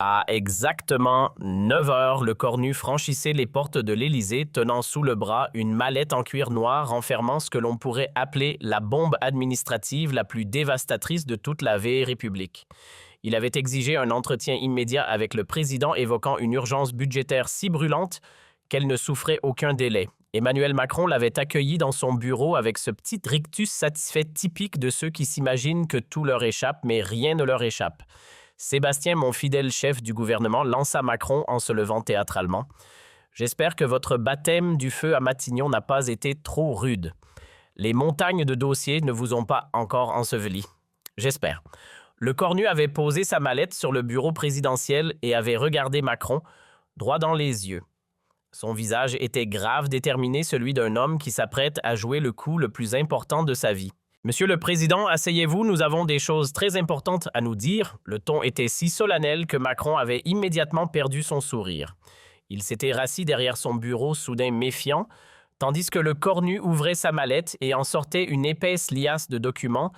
À exactement 9 heures, le cornu franchissait les portes de l'Élysée, tenant sous le bras une mallette en cuir noir renfermant ce que l'on pourrait appeler la bombe administrative la plus dévastatrice de toute la vieille République. Il avait exigé un entretien immédiat avec le président évoquant une urgence budgétaire si brûlante qu'elle ne souffrait aucun délai. Emmanuel Macron l'avait accueilli dans son bureau avec ce petit rictus satisfait typique de ceux qui s'imaginent que tout leur échappe, mais rien ne leur échappe. Sébastien, mon fidèle chef du gouvernement, lança Macron en se levant théâtralement. J'espère que votre baptême du feu à Matignon n'a pas été trop rude. Les montagnes de dossiers ne vous ont pas encore enseveli. J'espère. Le cornu avait posé sa mallette sur le bureau présidentiel et avait regardé Macron droit dans les yeux. Son visage était grave, déterminé, celui d'un homme qui s'apprête à jouer le coup le plus important de sa vie. Monsieur le Président, asseyez-vous, nous avons des choses très importantes à nous dire. Le ton était si solennel que Macron avait immédiatement perdu son sourire. Il s'était rassis derrière son bureau, soudain méfiant, tandis que le cornu ouvrait sa mallette et en sortait une épaisse liasse de documents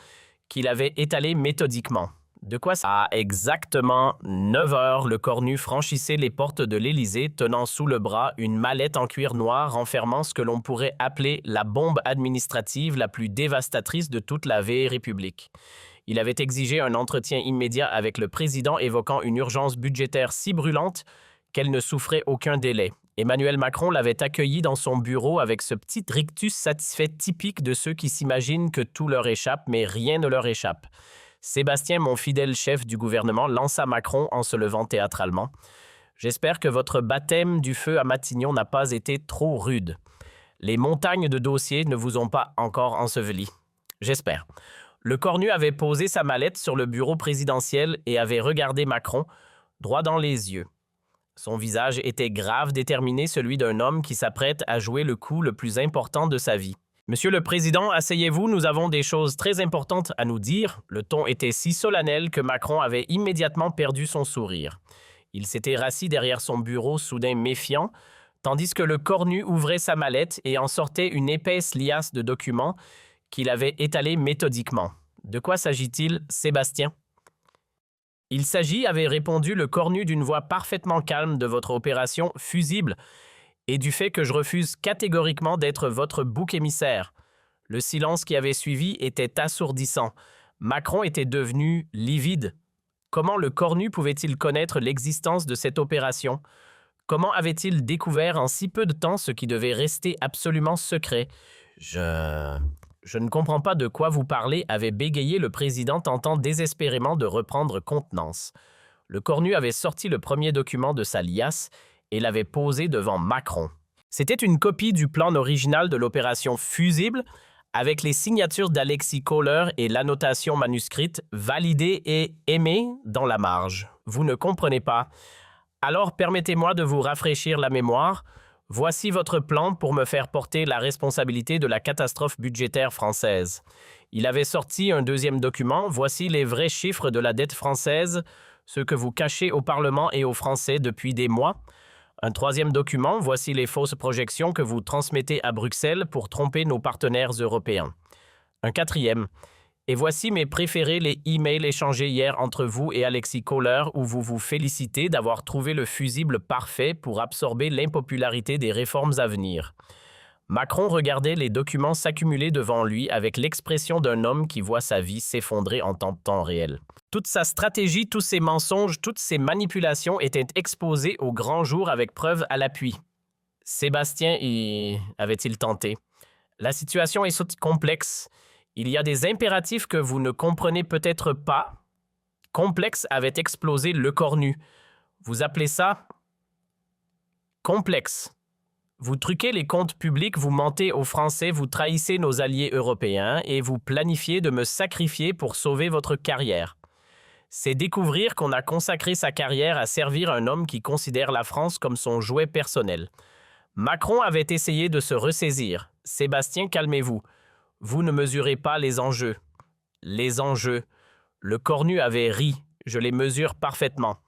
qu'il avait étalés méthodiquement. De quoi ça? À exactement 9 heures, le cornu franchissait les portes de l'Élysée, tenant sous le bras une mallette en cuir noir renfermant ce que l'on pourrait appeler la bombe administrative la plus dévastatrice de toute la vieille République. Il avait exigé un entretien immédiat avec le président évoquant une urgence budgétaire si brûlante qu'elle ne souffrait aucun délai. Emmanuel Macron l'avait accueilli dans son bureau avec ce petit rictus satisfait typique de ceux qui s'imaginent que tout leur échappe, mais rien ne leur échappe. Sébastien, mon fidèle chef du gouvernement, lança Macron en se levant théâtralement. J'espère que votre baptême du feu à Matignon n'a pas été trop rude. Les montagnes de dossiers ne vous ont pas encore enseveli. J'espère. Le cornu avait posé sa mallette sur le bureau présidentiel et avait regardé Macron droit dans les yeux. Son visage était grave, déterminé, celui d'un homme qui s'apprête à jouer le coup le plus important de sa vie. Monsieur le Président, asseyez-vous, nous avons des choses très importantes à nous dire. Le ton était si solennel que Macron avait immédiatement perdu son sourire. Il s'était rassis derrière son bureau, soudain méfiant, tandis que le cornu ouvrait sa mallette et en sortait une épaisse liasse de documents qu'il avait étalés méthodiquement. De quoi s'agit-il, Sébastien? Il s'agit, avait répondu le cornu d'une voix parfaitement calme, de votre opération fusible et du fait que je refuse catégoriquement d'être votre bouc émissaire. Le silence qui avait suivi était assourdissant. Macron était devenu livide. Comment le cornu pouvait-il connaître l'existence de cette opération? Comment avait-il découvert en si peu de temps ce qui devait rester absolument secret? Je ne comprends pas de quoi vous parlez, avait bégayé le président, tentant désespérément de reprendre contenance. Le cornu avait sorti le premier document de sa liasse et l'avait posé devant Macron. C'était une copie du plan original de l'opération Fusible, avec les signatures d'Alexis Kohler et l'annotation manuscrite validée et aimée dans la marge. Vous ne comprenez pas. Alors permettez-moi de vous rafraîchir la mémoire. Voici votre plan pour me faire porter la responsabilité de la catastrophe budgétaire française. Il avait sorti un deuxième document. Voici les vrais chiffres de la dette française, ce que vous cachez au Parlement et aux Français depuis des mois. Un troisième document, voici les fausses projections que vous transmettez à Bruxelles pour tromper nos partenaires européens. Un quatrième, et voici mes préférés, les emails échangés hier entre vous et Alexis Kohler où vous vous félicitez d'avoir trouvé le fusible parfait pour absorber l'impopularité des réformes à venir. Macron regardait les documents s'accumuler devant lui avec l'expression d'un homme qui voit sa vie s'effondrer en temps réel. Toute sa stratégie, tous ses mensonges, toutes ses manipulations étaient exposés au grand jour avec preuve à l'appui. Sébastien avait-il tenté. La situation est complexe. Il y a des impératifs que vous ne comprenez peut-être pas. Complexe avait explosé le cornu. Vous appelez ça complexe. Vous truquez les comptes publics, vous mentez aux Français, vous trahissez nos alliés européens et vous planifiez de me sacrifier pour sauver votre carrière. C'est découvrir qu'on a consacré sa carrière à servir un homme qui considère la France comme son jouet personnel. Macron avait essayé de se ressaisir. Sébastien, calmez-vous. Vous ne mesurez pas les enjeux. Les enjeux. Le cornu avait ri. Je les mesure parfaitement.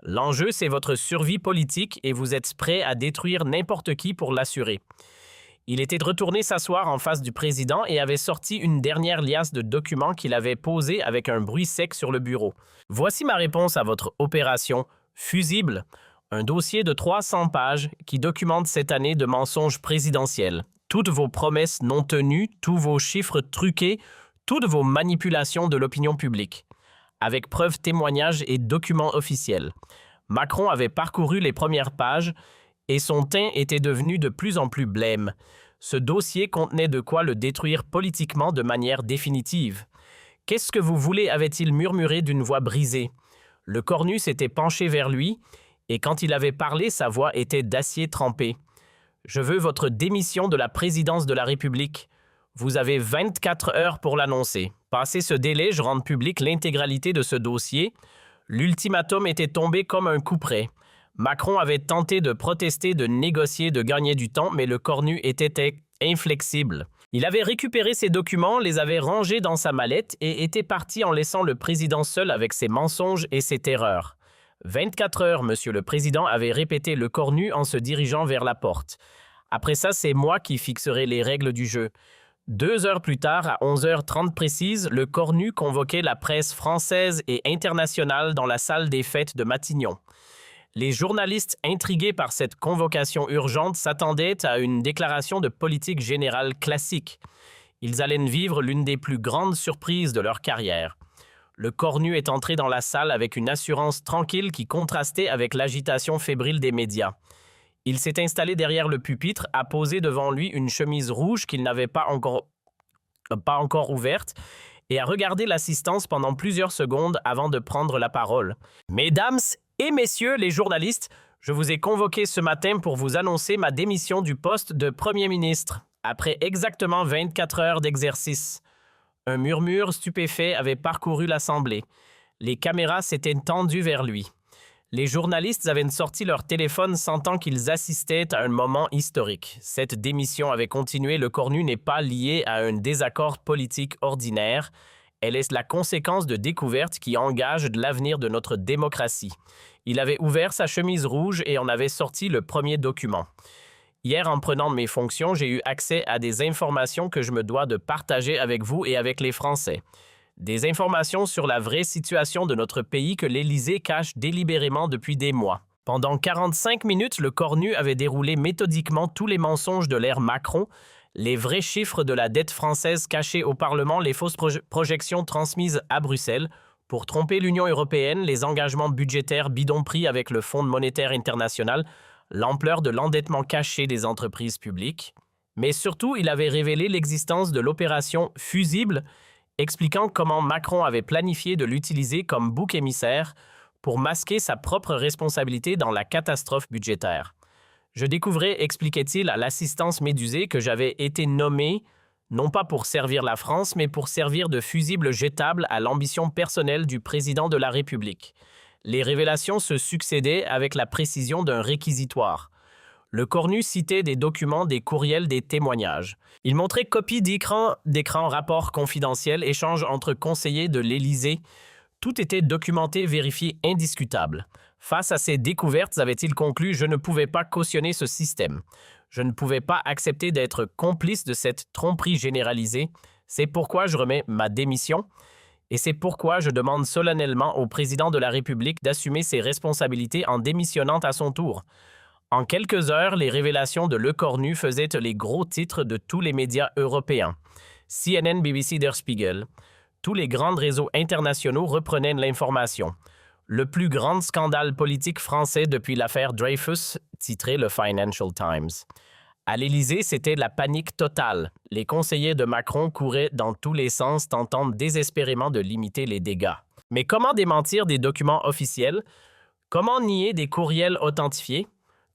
L'enjeu, c'est votre survie politique et vous êtes prêt à détruire n'importe qui pour l'assurer. Il était retourné s'asseoir en face du président et avait sorti une dernière liasse de documents qu'il avait posés avec un bruit sec sur le bureau. Voici ma réponse à votre opération Fusible, un dossier de 300 pages qui documente cette année de mensonges présidentiels. Toutes vos promesses non tenues, tous vos chiffres truqués, toutes vos manipulations de l'opinion publique. Avec preuves, témoignages et documents officiels. Macron avait parcouru les premières pages et son teint était devenu de plus en plus blême. Ce dossier contenait de quoi le détruire politiquement de manière définitive. « Qu'est-ce que vous voulez » avait-il murmuré d'une voix brisée. Le cornu s'était penché vers lui et quand il avait parlé, sa voix était d'acier trempé. « Je veux votre démission de la présidence de la République. Vous avez 24 heures pour l'annoncer. Passé ce délai, je rends public l'intégralité de ce dossier. » L'ultimatum était tombé comme un coup près. Macron avait tenté de protester, de négocier, de gagner du temps, mais le cornu était inflexible. Il avait récupéré ses documents, les avait rangés dans sa mallette et était parti en laissant le président seul avec ses mensonges et ses terreurs. 24 heures, monsieur le président, avait répété le cornu en se dirigeant vers la porte. Après ça, c'est moi qui fixerai les règles du jeu. 2 heures plus tard, à 11h30 précise, le cornu convoquait la presse française et internationale dans la salle des fêtes de Matignon. Les journalistes intrigués par cette convocation urgente s'attendaient à une déclaration de politique générale classique. Ils allaient vivre l'une des plus grandes surprises de leur carrière. Le cornu est entré dans la salle avec une assurance tranquille qui contrastait avec l'agitation fébrile des médias. Il s'est installé derrière le pupitre, a posé devant lui une chemise rouge qu'il n'avait pas encore ouverte et a regardé l'assistance pendant plusieurs secondes avant de prendre la parole. « Mesdames et messieurs les journalistes, je vous ai convoqué ce matin pour vous annoncer ma démission du poste de Premier ministre, après exactement 24 heures d'exercice. » Un murmure stupéfait avait parcouru l'Assemblée. Les caméras s'étaient tendues vers lui. Les journalistes avaient sorti leur téléphone sentant qu'ils assistaient à un moment historique. Cette démission avait continué. Le cornu n'est pas lié à un désaccord politique ordinaire. Elle est la conséquence de découvertes qui engagent l'avenir de notre démocratie. Il avait ouvert sa chemise rouge et en avait sorti le premier document. Hier, en prenant mes fonctions, j'ai eu accès à des informations que je me dois de partager avec vous et avec les Français. Des informations sur la vraie situation de notre pays que l'Élysée cache délibérément depuis des mois. Pendant 45 minutes, le cornu avait déroulé méthodiquement tous les mensonges de l'ère Macron, les vrais chiffres de la dette française cachés au Parlement, les fausses projections transmises à Bruxelles pour tromper l'Union européenne, les engagements budgétaires bidon pris avec le Fonds monétaire international, l'ampleur de l'endettement caché des entreprises publiques. Mais surtout, il avait révélé l'existence de l'opération Fusible, expliquant comment Macron avait planifié de l'utiliser comme bouc émissaire pour masquer sa propre responsabilité dans la catastrophe budgétaire. Je découvrais, expliquait-il à l'assistance médusée, que j'avais été nommé, non pas pour servir la France, mais pour servir de fusible jetable à l'ambition personnelle du président de la République. Les révélations se succédaient avec la précision d'un réquisitoire. Le cornu citait des documents, des courriels, des témoignages. Il montrait copies d'écran, rapports confidentiels, échanges entre conseillers de l'Élysée. Tout était documenté, vérifié, indiscutable. Face à ces découvertes, avait-il conclu, je ne pouvais pas cautionner ce système. Je ne pouvais pas accepter d'être complice de cette tromperie généralisée. C'est pourquoi je remets ma démission. Et c'est pourquoi je demande solennellement au président de la République d'assumer ses responsabilités en démissionnant à son tour. En quelques heures, les révélations de Le Cornu faisaient les gros titres de tous les médias européens. CNN, BBC, Der Spiegel. Tous les grands réseaux internationaux reprenaient l'information. Le plus grand scandale politique français depuis l'affaire Dreyfus, titrait le Financial Times. À l'Élysée, c'était la panique totale. Les conseillers de Macron couraient dans tous les sens, tentant désespérément de limiter les dégâts. Mais comment démentir des documents officiels? Comment nier des courriels authentifiés?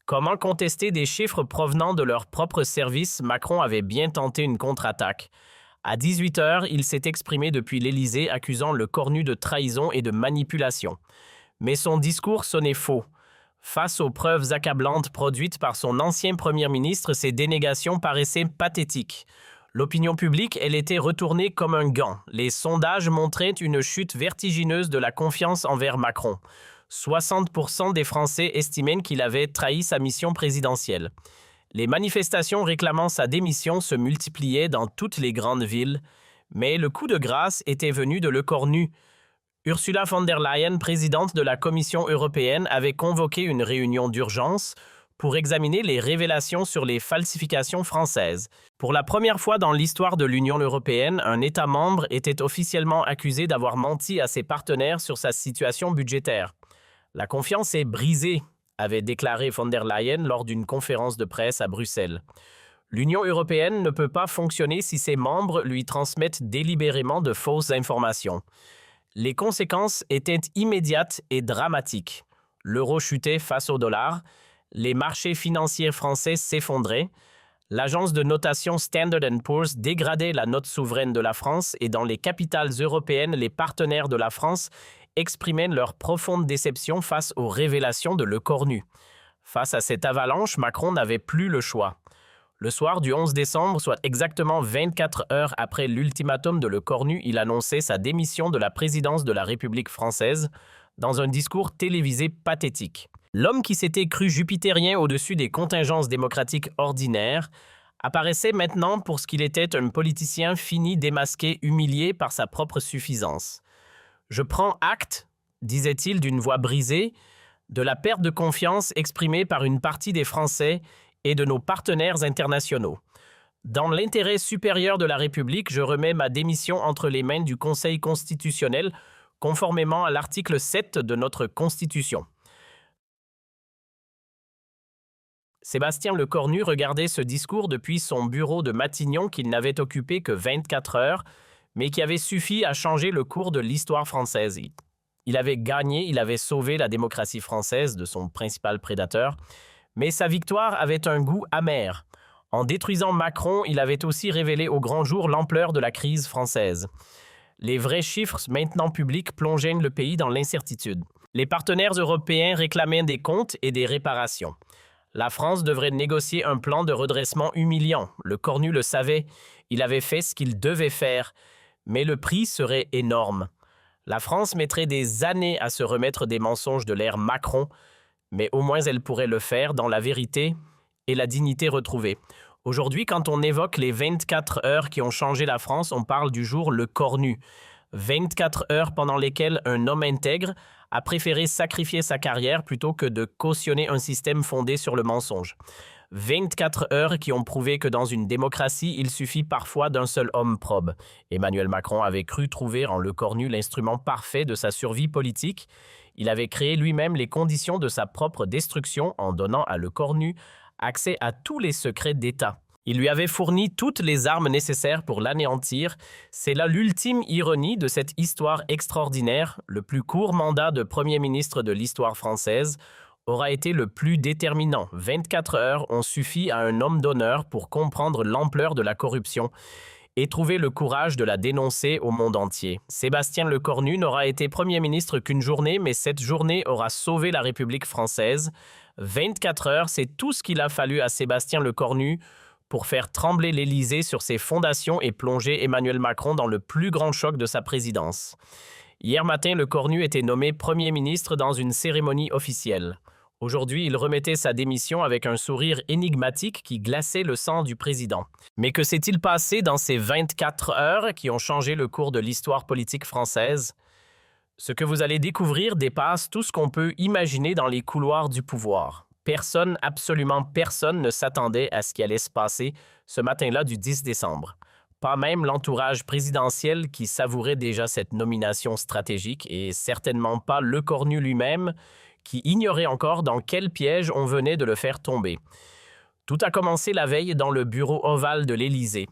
Comment contester des chiffres provenant de leur propre service? Macron avait bien tenté une contre-attaque. À 18h, il s'est exprimé depuis l'Élysée, accusant le cornu de trahison et de manipulation. Mais son discours sonnait faux. Face aux preuves accablantes produites par son ancien Premier ministre, ses dénégations paraissaient pathétiques. L'opinion publique, elle était retournée comme un gant. Les sondages montraient une chute vertigineuse de la confiance envers Macron. 60% des Français estimaient qu'il avait trahi sa mission présidentielle. Les manifestations réclamant sa démission se multipliaient dans toutes les grandes villes, mais le coup de grâce était venu de Le Cornu. Ursula von der Leyen, présidente de la Commission européenne, avait convoqué une réunion d'urgence pour examiner les révélations sur les falsifications françaises. Pour la première fois dans l'histoire de l'Union européenne, un État membre était officiellement accusé d'avoir menti à ses partenaires sur sa situation budgétaire. La confiance est brisée, avait déclaré von der Leyen lors d'une conférence de presse à Bruxelles. L'Union européenne ne peut pas fonctionner si ses membres lui transmettent délibérément de fausses informations. Les conséquences étaient immédiates et dramatiques. L'euro chutait face au dollar, les marchés financiers français s'effondraient, l'agence de notation Standard & Poor's dégradait la note souveraine de la France et dans les capitales européennes, les partenaires de la France exprimaient leur profonde déception face aux révélations de Le Cornu. Face à cette avalanche, Macron n'avait plus le choix. Le soir du 11 décembre, soit exactement 24 heures après l'ultimatum de Le Cornu, il annonçait sa démission de la présidence de la République française dans un discours télévisé pathétique. L'homme qui s'était cru jupitérien au-dessus des contingences démocratiques ordinaires apparaissait maintenant pour ce qu'il était, un politicien fini, démasqué, humilié par sa propre suffisance. « Je prends acte, disait-il d'une voix brisée, de la perte de confiance exprimée par une partie des Français et de nos partenaires internationaux. Dans l'intérêt supérieur de la République, je remets ma démission entre les mains du Conseil constitutionnel, conformément à l'article 7 de notre Constitution. » Sébastien Le Cornu regardait ce discours depuis son bureau de Matignon qu'il n'avait occupé que 24 heures, mais qui avait suffi à changer le cours de l'histoire française. Il avait gagné, il avait sauvé la démocratie française de son principal prédateur, mais sa victoire avait un goût amer. En détruisant Macron, il avait aussi révélé au grand jour l'ampleur de la crise française. Les vrais chiffres maintenant publics plongeaient le pays dans l'incertitude. Les partenaires européens réclamaient des comptes et des réparations. La France devrait négocier un plan de redressement humiliant. Le Cornu le savait, il avait fait ce qu'il devait faire, mais le prix serait énorme. La France mettrait des années à se remettre des mensonges de l'ère Macron, mais au moins elle pourrait le faire dans la vérité et la dignité retrouvée. Aujourd'hui, quand on évoque les 24 heures qui ont changé la France, on parle du jour Le Cornu. 24 heures pendant lesquelles un homme intègre a préféré sacrifier sa carrière plutôt que de cautionner un système fondé sur le mensonge. 24 heures qui ont prouvé que dans une démocratie, il suffit parfois d'un seul homme probe. Emmanuel Macron avait cru trouver en Le Cornu l'instrument parfait de sa survie politique. Il avait créé lui-même les conditions de sa propre destruction en donnant à Le Cornu accès à tous les secrets d'État. Il lui avait fourni toutes les armes nécessaires pour l'anéantir. C'est là l'ultime ironie de cette histoire extraordinaire. Le plus court mandat de Premier ministre de l'histoire française aura été le plus déterminant. 24 heures ont suffi à un homme d'honneur pour comprendre l'ampleur de la corruption et trouver le courage de la dénoncer au monde entier. Sébastien Le Cornu n'aura été Premier ministre qu'une journée, mais cette journée aura sauvé la République française. 24 heures, c'est tout ce qu'il a fallu à Sébastien Le Cornu pour faire trembler l'Élysée sur ses fondations et plonger Emmanuel Macron dans le plus grand choc de sa présidence. Hier matin, Le Cornu était nommé Premier ministre dans une cérémonie officielle. Aujourd'hui, il remettait sa démission avec un sourire énigmatique qui glaçait le sang du président. Mais que s'est-il passé dans ces 24 heures qui ont changé le cours de l'histoire politique française? Ce que vous allez découvrir dépasse tout ce qu'on peut imaginer dans les couloirs du pouvoir. Personne, absolument personne, ne s'attendait à ce qui allait se passer ce matin-là du 10 décembre. Pas même l'entourage présidentiel qui savourait déjà cette nomination stratégique et certainement pas Le Cornu lui-même qui ignorait encore dans quel piège on venait de le faire tomber. Tout a commencé la veille dans le bureau ovale de l'Élysée.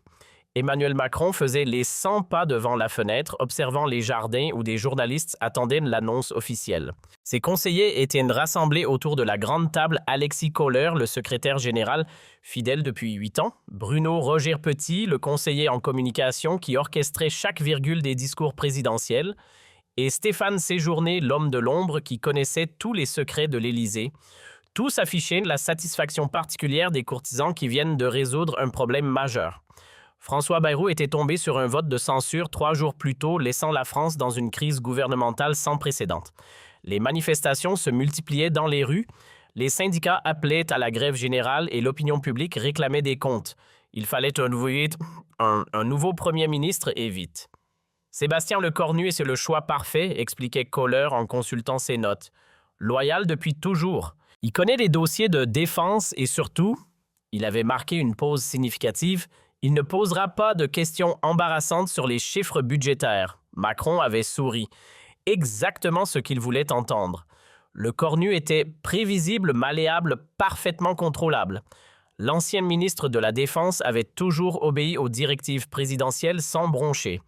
Emmanuel Macron faisait les 100 pas devant la fenêtre, observant les jardins où des journalistes attendaient l'annonce officielle. Ses conseillers étaient rassemblés autour de la grande table Alexis Kohler, le secrétaire général, fidèle depuis 8 ans, Bruno Roger-Petit, le conseiller en communication qui orchestrait chaque virgule des discours présidentiels, et Stéphane Séjourné, l'homme de l'ombre qui connaissait tous les secrets de l'Élysée. Tous affichaient la satisfaction particulière des courtisans qui viennent de résoudre un problème majeur. François Bayrou était tombé sur un vote de censure 3 jours plus tôt, laissant la France dans une crise gouvernementale sans précédent. Les manifestations se multipliaient dans les rues, les syndicats appelaient à la grève générale et l'opinion publique réclamait des comptes. Il fallait un nouveau Premier ministre et vite. Sébastien Lecornu, c'est le choix parfait, expliquait Kohler en consultant ses notes. Loyal depuis toujours. Il connaît les dossiers de défense et surtout, il avait marqué une pause significative, il ne posera pas de questions embarrassantes sur les chiffres budgétaires. Macron avait souri. Exactement ce qu'il voulait entendre. Lecornu était prévisible, malléable, parfaitement contrôlable. L'ancien ministre de la Défense avait toujours obéi aux directives présidentielles sans broncher.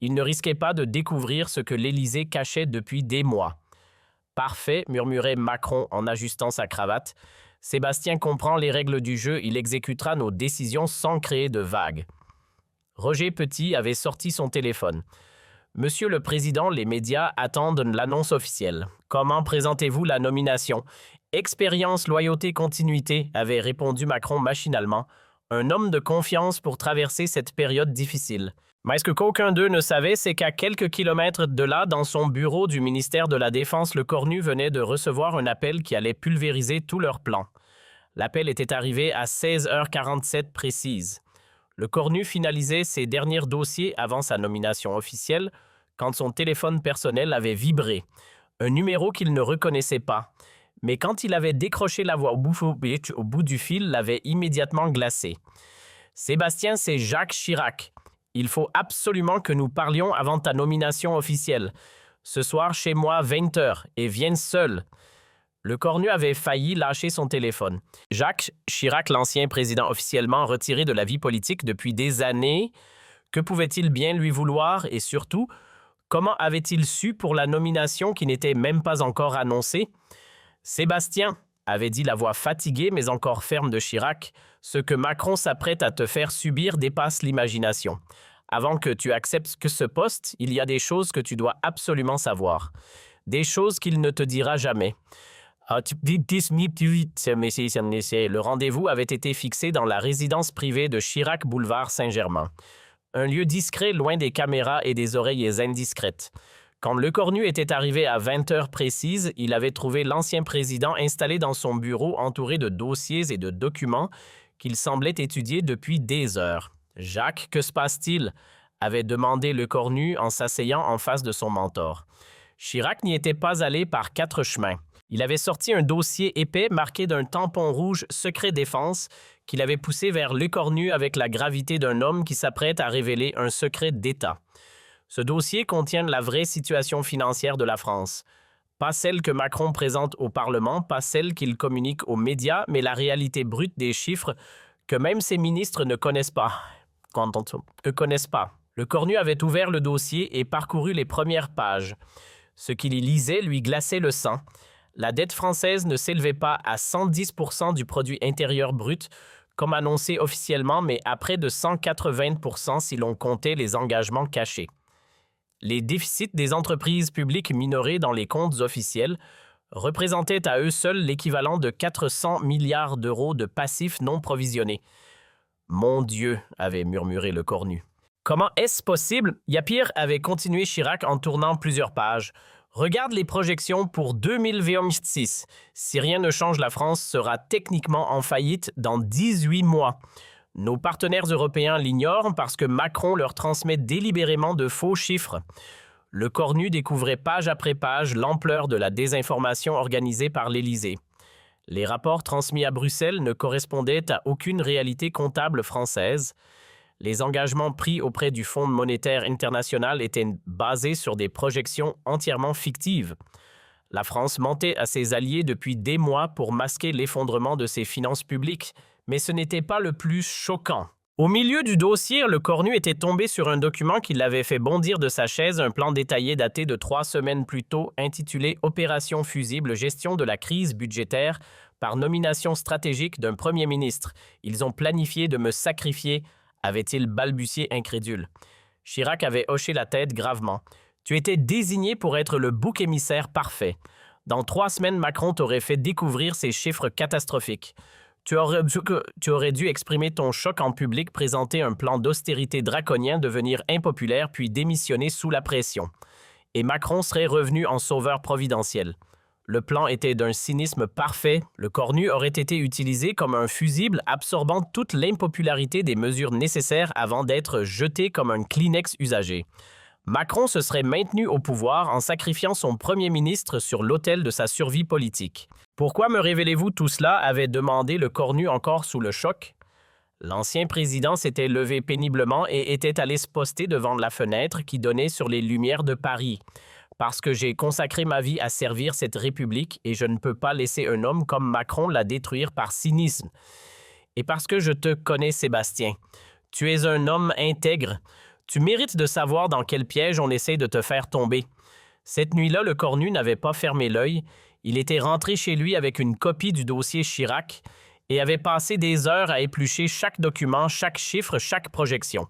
Il ne risquait pas de découvrir ce que l'Élysée cachait depuis des mois. « Parfait », murmurait Macron en ajustant sa cravate. « Sébastien comprend les règles du jeu, il exécutera nos décisions sans créer de vagues. » Roger Petit avait sorti son téléphone. « Monsieur le Président, les médias attendent l'annonce officielle. Comment présentez-vous la nomination ? » « Expérience, loyauté, continuité », avait répondu Macron machinalement. Un homme de confiance pour traverser cette période difficile. Mais ce que qu'aucun d'eux ne savait, c'est qu'à quelques kilomètres de là, dans son bureau du ministère de la Défense, Lecornu venait de recevoir un appel qui allait pulvériser tous leurs plans. L'appel était arrivé à 16h47 précise. Lecornu finalisait ses derniers dossiers avant sa nomination officielle quand son téléphone personnel avait vibré. Un numéro qu'il ne reconnaissait pas. Mais quand il avait décroché la voix au bout du fil, l'avait immédiatement glacé. « Sébastien, c'est Jacques Chirac. Il faut absolument que nous parlions avant ta nomination officielle. Ce soir, chez moi, 20h, et viens seul. » Lecornu avait failli lâcher son téléphone. Jacques Chirac, l'ancien président officiellement retiré de la vie politique depuis des années, que pouvait-il bien lui vouloir et surtout, comment avait-il su pour la nomination qui n'était même pas encore annoncée? « Sébastien, » avait dit la voix fatiguée mais encore ferme de Chirac, « ce que Macron s'apprête à te faire subir dépasse l'imagination. Avant que tu acceptes que ce poste, il y a des choses que tu dois absolument savoir. Des choses qu'il ne te dira jamais. » Le rendez-vous avait été fixé dans la résidence privée de Chirac, boulevard Saint-Germain. Un lieu discret loin des caméras et des oreilles indiscrètes. Quand Lecornu était arrivé à 20h précise, il avait trouvé l'ancien président installé dans son bureau entouré de dossiers et de documents qu'il semblait étudier depuis des heures. « Jacques, que se passe-t-il » avait demandé Lecornu en s'asseyant en face de son mentor. Chirac n'y était pas allé par 4 chemins. Il avait sorti un dossier épais marqué d'un tampon rouge « Secret défense » qu'il avait poussé vers Lecornu avec la gravité d'un homme qui s'apprête à révéler un secret d'État. Ce dossier contient la vraie situation financière de la France. Pas celle que Macron présente au Parlement, pas celle qu'il communique aux médias, mais la réalité brute des chiffres que même ses ministres ne connaissent pas. Lecornu avait ouvert le dossier et parcouru les premières pages. Ce qu'il y lisait lui glaçait le sang. La dette française ne s'élevait pas à 110% du produit intérieur brut, comme annoncé officiellement, mais à près de 180% si l'on comptait les engagements cachés. Les déficits des entreprises publiques minorées dans les comptes officiels représentaient à eux seuls l'équivalent de 400 milliards d'euros de passifs non provisionnés. « Mon Dieu » avait murmuré Lecornu. « Comment est-ce possible » Yapir avait continué Chirac en tournant plusieurs pages. « Regarde les projections pour 2026. Si rien ne change, la France sera techniquement en faillite dans 18 mois. » Nos partenaires européens l'ignorent parce que Macron leur transmet délibérément de faux chiffres. Lecornu découvrait page après page l'ampleur de la désinformation organisée par l'Élysée. Les rapports transmis à Bruxelles ne correspondaient à aucune réalité comptable française. Les engagements pris auprès du Fonds monétaire international étaient basés sur des projections entièrement fictives. La France mentait à ses alliés depuis des mois pour masquer l'effondrement de ses finances publiques. Mais ce n'était pas le plus choquant. Au milieu du dossier, Lecornu était tombé sur un document qui l'avait fait bondir de sa chaise, un plan détaillé daté de 3 semaines plus tôt, intitulé « Opération fusible, gestion de la crise budgétaire par nomination stratégique d'un premier ministre. Ils ont planifié de me sacrifier », avait-il balbutié incrédule. Chirac avait hoché la tête gravement. « Tu étais désigné pour être le bouc émissaire parfait. Dans 3 semaines, Macron t'aurait fait découvrir ces chiffres catastrophiques. Tu aurais dû exprimer ton choc en public, présenter un plan d'austérité draconien, devenir impopulaire, puis démissionner sous la pression. Et Macron serait revenu en sauveur providentiel. Le plan était d'un cynisme parfait. Lecornu aurait été utilisé comme un fusible absorbant toute l'impopularité des mesures nécessaires avant d'être jeté comme un Kleenex usagé. Macron se serait maintenu au pouvoir en sacrifiant son premier ministre sur l'autel de sa survie politique. Pourquoi me révélez-vous tout cela? Avait demandé le cornu encore sous le choc. L'ancien président s'était levé péniblement et était allé se poster devant la fenêtre qui donnait sur les lumières de Paris. Parce que j'ai consacré ma vie à servir cette République et je ne peux pas laisser un homme comme Macron la détruire par cynisme. Et parce que je te connais, Sébastien. Tu es un homme intègre. Tu mérites de savoir dans quel piège on essaie de te faire tomber. Cette nuit-là, le cornu n'avait pas fermé l'œil. Il était rentré chez lui avec une copie du dossier Chirac et avait passé des heures à éplucher chaque document, chaque chiffre, chaque projection.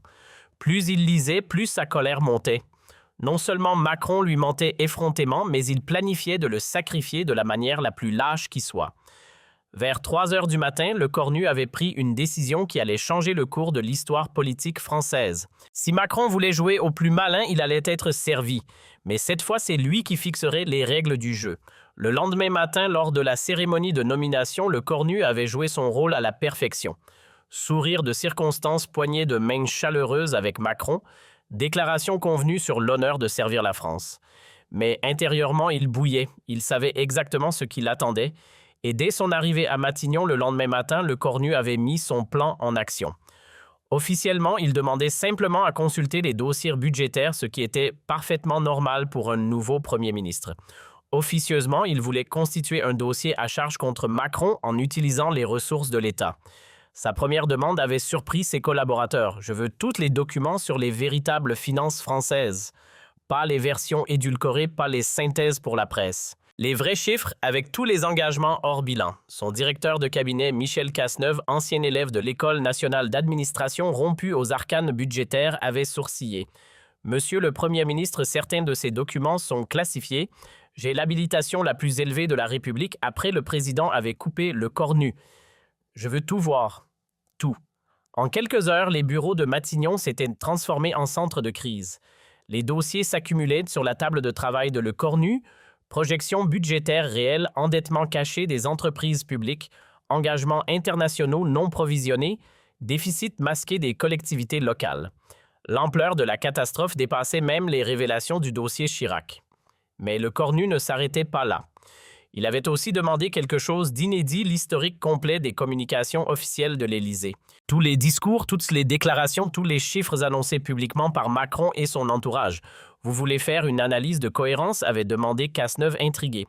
Plus il lisait, plus sa colère montait. Non seulement Macron lui mentait effrontément, mais il planifiait de le sacrifier de la manière la plus lâche qui soit. Vers 3 heures du matin, le cornu avait pris une décision qui allait changer le cours de l'histoire politique française. Si Macron voulait jouer au plus malin, il allait être servi. Mais cette fois, c'est lui qui fixerait les règles du jeu. Le lendemain matin, lors de la cérémonie de nomination, le cornu avait joué son rôle à la perfection. Sourire de circonstance, poignée de main chaleureuse avec Macron, déclaration convenue sur l'honneur de servir la France. Mais intérieurement, il bouillait, il savait exactement ce qui l'attendait, et dès son arrivée à Matignon le lendemain matin, le cornu avait mis son plan en action. Officiellement, il demandait simplement à consulter les dossiers budgétaires, ce qui était parfaitement normal pour un nouveau premier ministre. Officieusement, il voulait constituer un dossier à charge contre Macron en utilisant les ressources de l'État. Sa première demande avait surpris ses collaborateurs. Je veux tous les documents sur les véritables finances françaises. Pas les versions édulcorées, pas les synthèses pour la presse. Les vrais chiffres avec tous les engagements hors bilan. Son directeur de cabinet, Michel Cazeneuve, ancien élève de l'École nationale d'administration rompu aux arcanes budgétaires, avait sourcillé. Monsieur le Premier ministre, certains de ces documents sont classifiés. J'ai l'habilitation la plus élevée de la République. Après, le président avait coupé le cornu. Je veux tout voir. Tout. En quelques heures, les bureaux de Matignon s'étaient transformés en centre de crise. Les dossiers s'accumulaient sur la table de travail de le cornu, projections budgétaires réelles, endettement caché des entreprises publiques, engagements internationaux non provisionnés, déficit masqué des collectivités locales. L'ampleur de la catastrophe dépassait même les révélations du dossier Chirac. Mais le cornu ne s'arrêtait pas là. Il avait aussi demandé quelque chose d'inédit, l'historique complet des communications officielles de l'Élysée. Tous les discours, toutes les déclarations, tous les chiffres annoncés publiquement par Macron et son entourage. Vous voulez faire une analyse de cohérence, avait demandé Cazeneuve intrigué.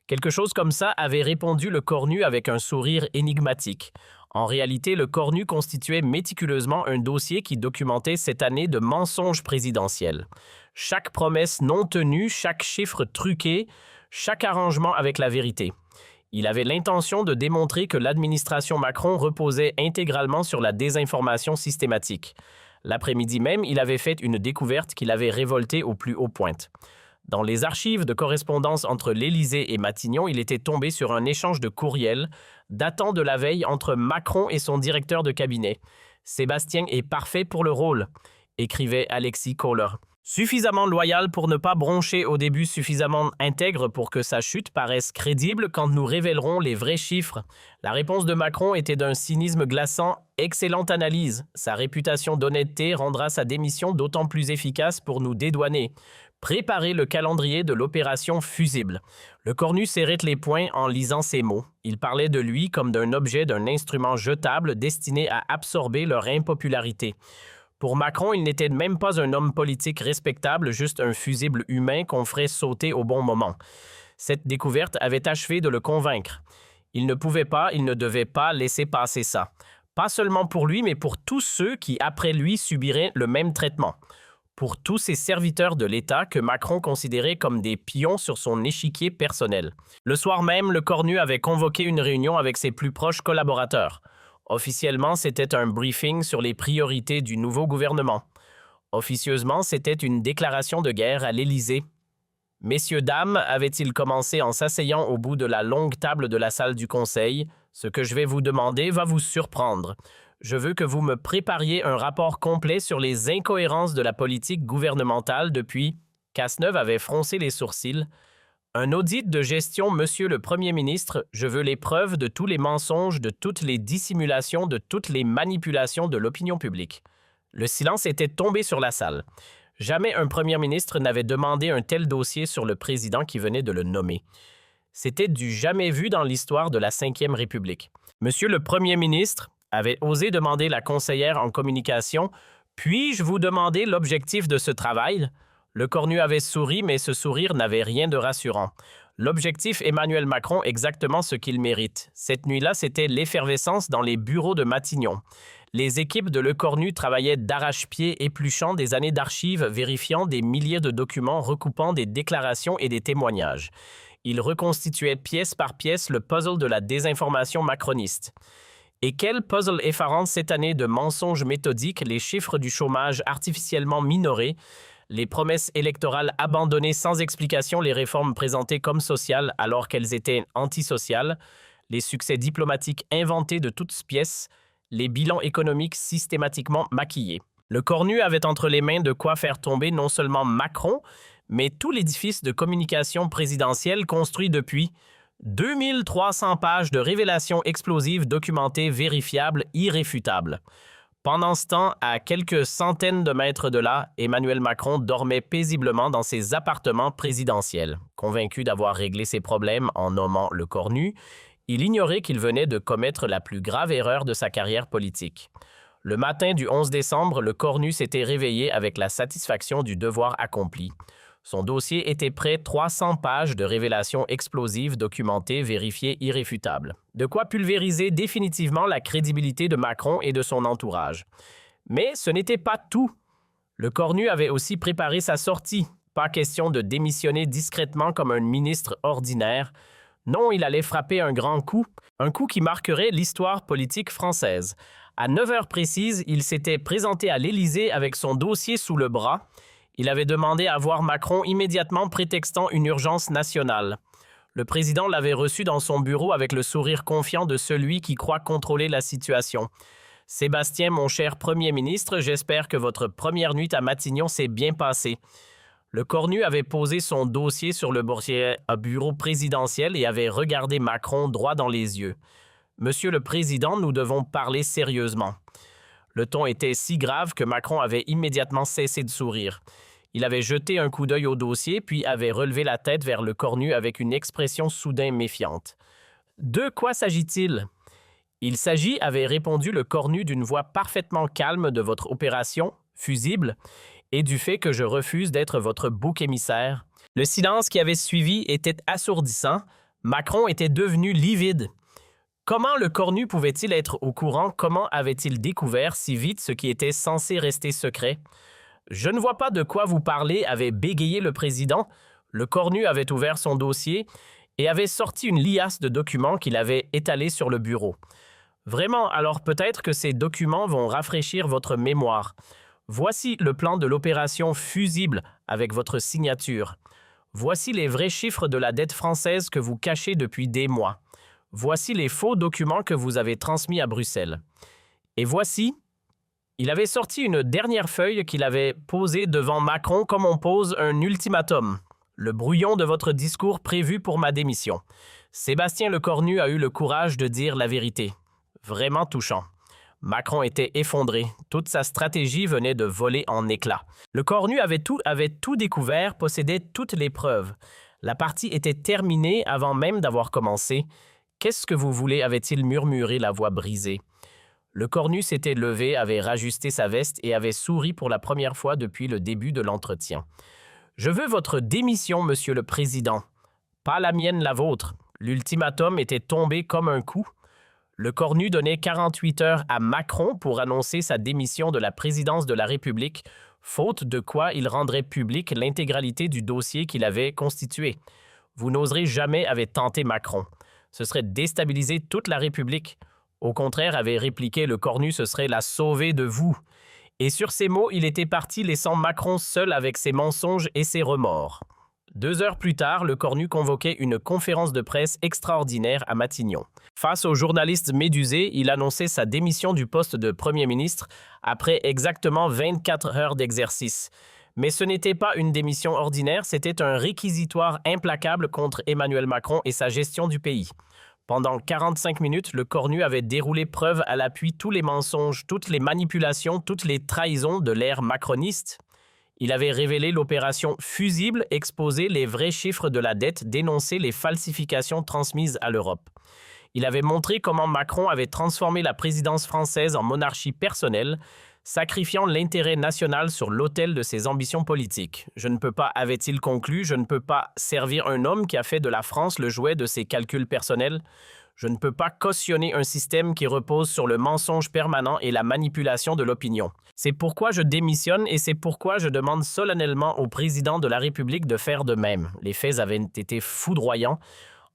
Quelque chose comme ça, avait répondu le cornu avec un sourire énigmatique. En réalité, le cornu constituait méticuleusement un dossier qui documentait cette année de mensonges présidentiels. Chaque promesse non tenue, chaque chiffre truqué, chaque arrangement avec la vérité. Il avait l'intention de démontrer que l'administration Macron reposait intégralement sur la désinformation systématique. L'après-midi même, il avait fait une découverte qui l'avait révolté au plus haut point. Dans les archives de correspondance entre l'Élysée et Matignon, il était tombé sur un échange de courriels datant de la veille entre Macron et son directeur de cabinet. « Sébastien est parfait pour le rôle », écrivait Alexis Kohler. Suffisamment loyal pour ne pas broncher au début, suffisamment intègre pour que sa chute paraisse crédible quand nous révélerons les vrais chiffres. La réponse de Macron était d'un cynisme glaçant. Excellente analyse. Sa réputation d'honnêteté rendra sa démission d'autant plus efficace pour nous dédouaner. Préparez le calendrier de l'opération fusible. Le cornu serrait les poings en lisant ces mots. Il parlait de lui comme d'un objet, d'un instrument jetable destiné à absorber leur impopularité. Pour Macron, il n'était même pas un homme politique respectable, juste un fusible humain qu'on ferait sauter au bon moment. Cette découverte avait achevé de le convaincre. Il ne pouvait pas, il ne devait pas laisser passer ça. Pas seulement pour lui, mais pour tous ceux qui, après lui, subiraient le même traitement. Pour tous ces serviteurs de l'État que Macron considérait comme des pions sur son échiquier personnel. Le soir même, le cornu avait convoqué une réunion avec ses plus proches collaborateurs. Officiellement, c'était un briefing sur les priorités du nouveau gouvernement. Officieusement, c'était une déclaration de guerre à l'Élysée. « Messieurs, dames », avait-il commencé en s'asseyant au bout de la longue table de la salle du Conseil, « ce que je vais vous demander va vous surprendre. Je veux que vous me prépariez un rapport complet sur les incohérences de la politique gouvernementale depuis… » Cazeneuve avait froncé les sourcils. Un audit de gestion, monsieur le Premier ministre, je veux les preuves de tous les mensonges, de toutes les dissimulations, de toutes les manipulations de l'opinion publique. Le silence était tombé sur la salle. Jamais un premier ministre n'avait demandé un tel dossier sur le président qui venait de le nommer. C'était du jamais vu dans l'histoire de la Ve République. Monsieur le Premier ministre avait osé demander la conseillère en communication « Puis-je vous demander l'objectif de ce travail ?» Le cornu avait souri, mais ce sourire n'avait rien de rassurant. L'objectif Emmanuel Macron exactement ce qu'il mérite. Cette nuit-là, c'était l'effervescence dans les bureaux de Matignon. Les équipes de Le Cornu travaillaient d'arrache-pied, épluchant des années d'archives, vérifiant des milliers de documents, recoupant des déclarations et des témoignages. Ils reconstituaient pièce par pièce le puzzle de la désinformation macroniste. Et quel puzzle effarant cette année de mensonges méthodiques, les chiffres du chômage artificiellement minorés, les promesses électorales abandonnées sans explication, les réformes présentées comme sociales alors qu'elles étaient antisociales, les succès diplomatiques inventés de toutes pièces, les bilans économiques systématiquement maquillés. Le Cornu avait entre les mains de quoi faire tomber non seulement Macron, mais tout l'édifice de communication présidentielle construit depuis 2300 pages de révélations explosives documentées, vérifiables, irréfutables. Pendant ce temps, à quelques centaines de mètres de là, Emmanuel Macron dormait paisiblement dans ses appartements présidentiels. Convaincu d'avoir réglé ses problèmes en nommant Le Cornu, il ignorait qu'il venait de commettre la plus grave erreur de sa carrière politique. Le matin du 11 décembre, Le Cornu s'était réveillé avec la satisfaction du devoir accompli. Son dossier était prêt, 300 pages de révélations explosives, documentées, vérifiées, irréfutables. De quoi pulvériser définitivement la crédibilité de Macron et de son entourage. Mais ce n'était pas tout. Le Cornu avait aussi préparé sa sortie. Pas question de démissionner discrètement comme un ministre ordinaire. Non, il allait frapper un grand coup, un coup qui marquerait l'histoire politique française. À 9 heures précises, il s'était présenté à l'Élysée avec son dossier sous le bras. Il avait demandé à voir Macron immédiatement prétextant une urgence nationale. Le président l'avait reçu dans son bureau avec le sourire confiant de celui qui croit contrôler la situation. « Sébastien, mon cher Premier ministre, j'espère que votre première nuit à Matignon s'est bien passée. » Le Cornu avait posé son dossier sur le bureau présidentiel et avait regardé Macron droit dans les yeux. « Monsieur le Président, nous devons parler sérieusement. » Le ton était si grave que Macron avait immédiatement cessé de sourire. Il avait jeté un coup d'œil au dossier, puis avait relevé la tête vers Le Cornu avec une expression soudain méfiante. « De quoi s'agit-il » ? « Il s'agit, avait répondu Le Cornu d'une voix parfaitement calme, de votre opération, fusible, et du fait que je refuse d'être votre bouc émissaire. » Le silence qui avait suivi était assourdissant. Macron était devenu livide. Comment Le Cornu pouvait-il être au courant? Comment avait-il découvert si vite ce qui était censé rester secret? « Je ne vois pas de quoi vous parlez, avait bégayé le président. Le Cornu avait ouvert son dossier et avait sorti une liasse de documents qu'il avait étalés sur le bureau. Vraiment, alors peut-être que ces documents vont rafraîchir votre mémoire. Voici le plan de l'opération fusible avec votre signature. Voici les vrais chiffres de la dette française que vous cachez depuis des mois. Voici les faux documents que vous avez transmis à Bruxelles. Et voici... » Il avait sorti une dernière feuille qu'il avait posée devant Macron comme on pose un ultimatum. Le brouillon de votre discours prévu pour ma démission. Sébastien Le Cornu a eu le courage de dire la vérité. Vraiment touchant. Macron était effondré. Toute sa stratégie venait de voler en éclats. Le Cornu avait tout découvert, possédait toutes les preuves. La partie était terminée avant même d'avoir commencé. « Qu'est-ce que vous voulez » avait-il murmuré, la voix brisée. Le Cornu s'était levé, avait rajusté sa veste et avait souri pour la première fois depuis le début de l'entretien. « Je veux votre démission, monsieur le président. Pas la mienne, la vôtre. » L'ultimatum était tombé comme un coup. Le Cornu donnait 48 heures à Macron pour annoncer sa démission de la présidence de la République, faute de quoi il rendrait publique l'intégralité du dossier qu'il avait constitué. « Vous n'oserez jamais » avait tenté Macron. « Ce serait déstabiliser toute la République. » Au contraire, avait répliqué Le Cornu, ce serait la sauver de vous. Et sur ces mots, il était parti, laissant Macron seul avec ses mensonges et ses remords. 2 heures plus tard, Le Cornu convoquait une conférence de presse extraordinaire à Matignon. Face aux journalistes médusés, il annonçait sa démission du poste de Premier ministre après exactement 24 heures d'exercice. Mais ce n'était pas une démission ordinaire, c'était un réquisitoire implacable contre Emmanuel Macron et sa gestion du pays. Pendant 45 minutes, Le Cornu avait déroulé preuve à l'appui tous les mensonges, toutes les manipulations, toutes les trahisons de l'ère macroniste. Il avait révélé l'opération fusible, exposé les vrais chiffres de la dette, dénoncé les falsifications transmises à l'Europe. Il avait montré comment Macron avait transformé la présidence française en monarchie personnelle, sacrifiant l'intérêt national sur l'autel de ses ambitions politiques. Je ne peux pas, avait-il conclu, je ne peux pas servir un homme qui a fait de la France le jouet de ses calculs personnels. Je ne peux pas cautionner un système qui repose sur le mensonge permanent et la manipulation de l'opinion. C'est pourquoi je démissionne et c'est pourquoi je demande solennellement au président de la République de faire de même. Les faits avaient été foudroyants.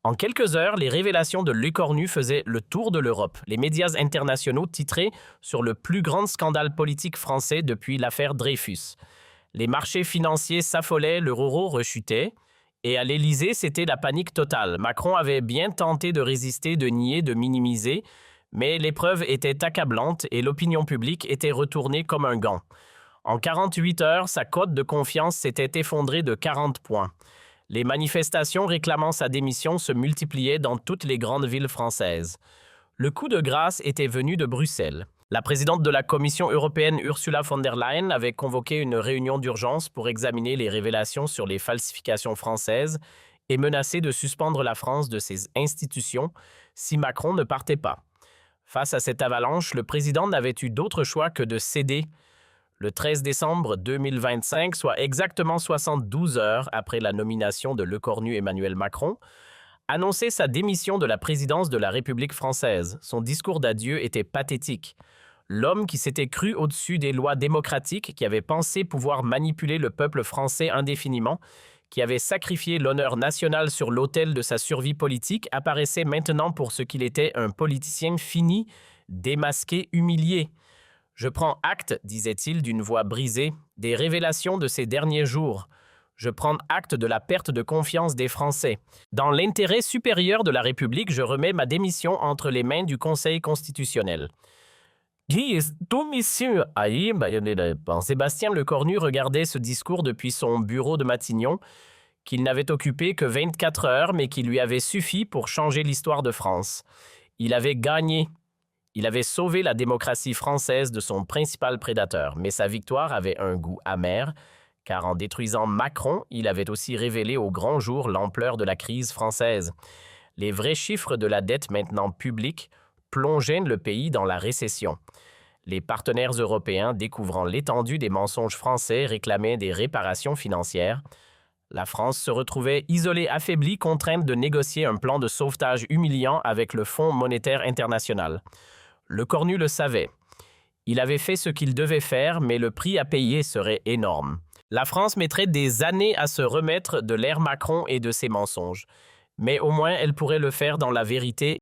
En quelques heures, les révélations de Lecornu faisaient le tour de l'Europe. Les médias internationaux titraient sur le plus grand scandale politique français depuis l'affaire Dreyfus. Les marchés financiers s'affolaient, l'euro rechutait. Et à l'Élysée, c'était la panique totale. Macron avait bien tenté de résister, de nier, de minimiser, mais les preuves étaient accablantes et l'opinion publique était retournée comme un gant. En 48 heures, sa cote de confiance s'était effondrée de 40 points. Les manifestations réclamant sa démission se multipliaient dans toutes les grandes villes françaises. Le coup de grâce était venu de Bruxelles. La présidente de la Commission européenne Ursula von der Leyen avait convoqué une réunion d'urgence pour examiner les révélations sur les falsifications françaises et menacé de suspendre la France de ses institutions si Macron ne partait pas. Face à cette avalanche, le président n'avait eu d'autre choix que de céder. Le 13 décembre 2025, soit exactement 72 heures après la nomination de Lecornu Emmanuel Macron, annonçait sa démission de la présidence de la République française. Son discours d'adieu était pathétique. L'homme qui s'était cru au-dessus des lois démocratiques, qui avait pensé pouvoir manipuler le peuple français indéfiniment, qui avait sacrifié l'honneur national sur l'autel de sa survie politique, apparaissait maintenant pour ce qu'il était, un politicien fini, démasqué, humilié. « Je prends acte, disait-il d'une voix brisée, des révélations de ces derniers jours. Je prends acte de la perte de confiance des Français. Dans l'intérêt supérieur de la République, je remets ma démission entre les mains du Conseil constitutionnel. » Sébastien Lecornu regardait ce discours depuis son bureau de Matignon, qu'il n'avait occupé que 24 heures, mais qui lui avait suffi pour changer l'histoire de France. Il avait gagné. Il avait sauvé la démocratie française de son principal prédateur, mais sa victoire avait un goût amer, car en détruisant Macron, il avait aussi révélé au grand jour l'ampleur de la crise française. Les vrais chiffres de la dette maintenant publique plongeaient le pays dans la récession. Les partenaires européens, découvrant l'étendue des mensonges français, réclamaient des réparations financières. La France se retrouvait isolée, affaiblie, contrainte de négocier un plan de sauvetage humiliant avec le Fonds monétaire international. Lecornu le savait. Il avait fait ce qu'il devait faire, mais le prix à payer serait énorme. La France mettrait des années à se remettre de l'ère Macron et de ses mensonges. Mais au moins, elle pourrait le faire dans la vérité